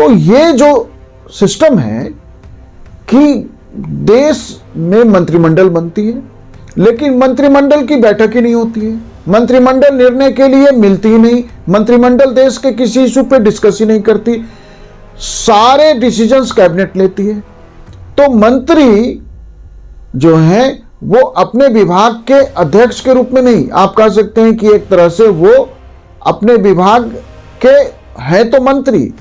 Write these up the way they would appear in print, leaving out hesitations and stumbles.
तो ये जो सिस्टम है कि देश में मंत्रिमंडल बनती है, लेकिन मंत्रिमंडल की बैठक ही नहीं होती है, मंत्रिमंडल निर्णय के लिए मिलती ही नहीं, मंत्रिमंडल देश के किसी इशू पे डिस्कस ही नहीं करती, सारे डिसीजंस कैबिनेट लेती है। तो मंत्री जो हैं वो अपने विभाग के अध्यक्ष के रूप में नहीं, आप कह सकते हैं कि एक तरह से वो अपने विभाग के हैं तो मंत्री,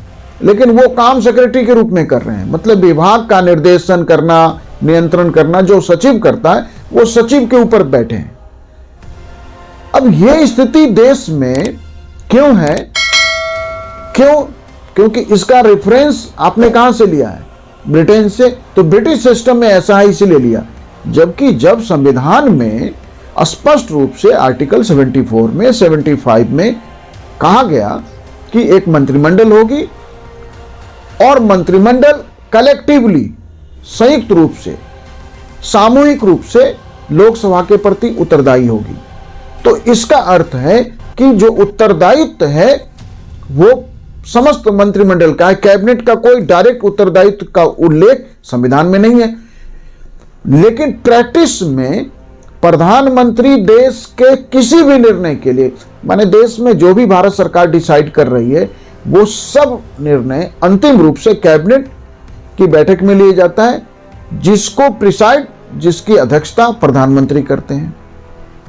लेकिन वो काम सेक्रेटरी के रूप में कर रहे हैं। मतलब विभाग का निर्देशन करना, नियंत्रण करना जो सचिव करता है, वो सचिव के ऊपर बैठे हैं। अब ये स्थिति देश में क्यों है? क्योंकि इसका रेफरेंस आपने कहां से लिया है? ब्रिटेन से। तो ब्रिटिश सिस्टम में ऐसा है इसलिए लिया, जबकि जब संविधान में स्पष्ट रूप से आर्टिकल 74 में 75 में कहा गया कि एक मंत्रिमंडल होगी और मंत्रिमंडल कलेक्टिवली, संयुक्त रूप से, सामूहिक रूप से लोकसभा के प्रति उत्तरदायी होगी। तो इसका अर्थ है कि जो उत्तरदायित्व है वो समस्त मंत्रिमंडल का है। कैबिनेट का कोई डायरेक्ट उत्तरदायित्व का उल्लेख संविधान में नहीं है, लेकिन प्रैक्टिस में प्रधानमंत्री देश के किसी भी निर्णय के लिए, माने देश में जो भी भारत सरकार डिसाइड कर रही है, वो सब निर्णय अंतिम रूप से कैबिनेट की बैठक में लिया जाता है, जिसकी अध्यक्षता प्रधानमंत्री करते हैं।